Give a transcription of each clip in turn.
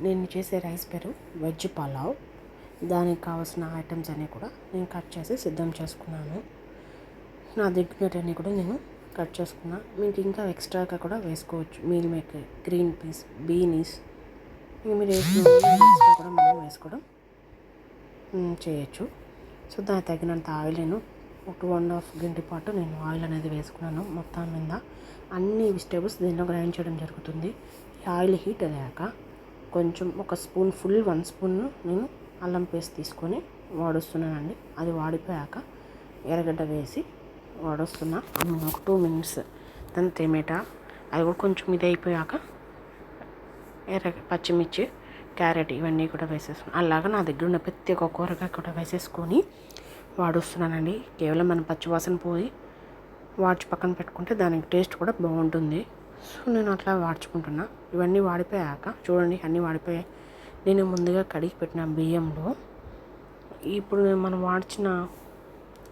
నేను చేసే రైస్ పేరు వెజ్ పలావ్. దానికి కావాల్సిన ఐటమ్స్ అన్నీ కూడా నేను కట్ చేసి సిద్ధం చేసుకున్నాను. నా దగ్గరన్నీ కూడా నేను కట్ చేసుకున్నా. మీకు ఇంకా ఎక్స్ట్రాగా కూడా వేసుకోవచ్చు. Meal maker, green peas, beans, ఇంకా మీరు ఎక్స్ట్రా కూడా మనం వేసుకోవడం చేయొచ్చు. సో దానికి తగినంత ఆయిల్ నేను 2.5 గంట పాటు నేను ఆయిల్ అనేది వేసుకున్నాను. మొత్తం మీద అన్ని వెజిటేబుల్స్ దీనిలో గ్రైండ్ చేయడం జరుగుతుంది. ఈ ఆయిల్ హీట్ అయ్యాక కొంచెం ఒక స్పూన్, ఫుల్ 1 స్పూన్ నేను అల్లం పేస్ట్ తీసుకొని వాడుస్తున్నానండి. అది వాడిపోయాక ఎర్రగడ్డ వేసి వాడుస్తున్నా. ఒక 2 మినిట్స్. దాని టమాటా అది కూడా కొంచెం ఇది అయిపోయాక పచ్చిమిర్చి, క్యారెట్ ఇవన్నీ కూడా వేసేసుకున్నాను. అలాగా నా దగ్గర ఉన్న ప్రతి ఒక్క కూరగాయ కూడా వేసేసుకొని వాడుస్తున్నానండి. కేవలం మనం పచ్చివాసన పోయి వాడ్చి పక్కన పెట్టుకుంటే దానికి టేస్ట్ కూడా బాగుంటుంది. సో నేను అట్లా వాడ్చుకుంటున్నా. ఇవన్నీ వాడిపోయాక చూడండి, అన్నీ వాడిపోయాయి. నేను ముందుగా కడిగి పెట్టిన బియ్యంలో ఇప్పుడు మనం వాడ్చిన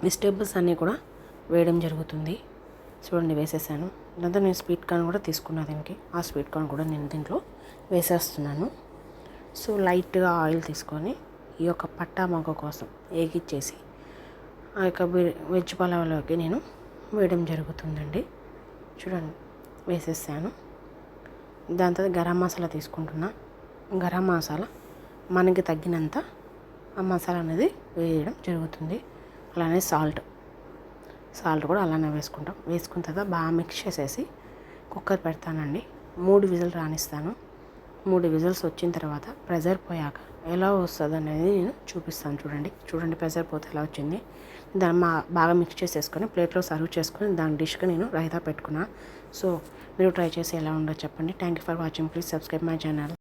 వెజిటేబుల్స్ అన్నీ కూడా వేయడం జరుగుతుంది. చూడండి, వేసేసాను. దాంతో నేను స్వీట్ కార్న్ కూడా తీసుకున్నా దీనికి. ఆ స్వీట్ కార్న్ కూడా నేను దీంట్లో వేసేస్తున్నాను. సో లైట్గా ఆయిల్ తీసుకొని ఈ యొక్క పట్టా మొగ్గ కోసం ఏగిచ్చేసి ఆ యొక్క వెజ్ పలావ్లోకి నేను వేయడం జరుగుతుందండి. చూడండి, వేసేసాను. దాని తర్వాత గరం మసాలా తీసుకుంటున్నా. గరం మసాలా మనకి తగ్గినంత ఆ మసాలా అనేది వేయడం జరుగుతుంది. అలానే సాల్ట్ కూడా అలానే వేసుకుంటాం. వేసుకున్న తర్వాత బాగా మిక్స్ చేసేసి కుక్కర్ పెడతానండి. 3 విజిల్ రానిస్తాను. 3 విజిల్స్ వచ్చిన తర్వాత ప్రెజర్ పోయాక ఎలా వస్తుంది అనేది నేను చూపిస్తాను. చూడండి ప్రెజర్ పోతే ఎలా వచ్చింది. దాన్ని బాగా మిక్స్ చేసేసుకొని ప్లేట్లో సర్వ్ చేసుకొని దాని డిష్గా నేను రైతా పెట్టుకున్నా. సో మీరు ట్రై చేసి ఎలా ఉండో చెప్పండి. Thank you for watching. Please subscribe my channel.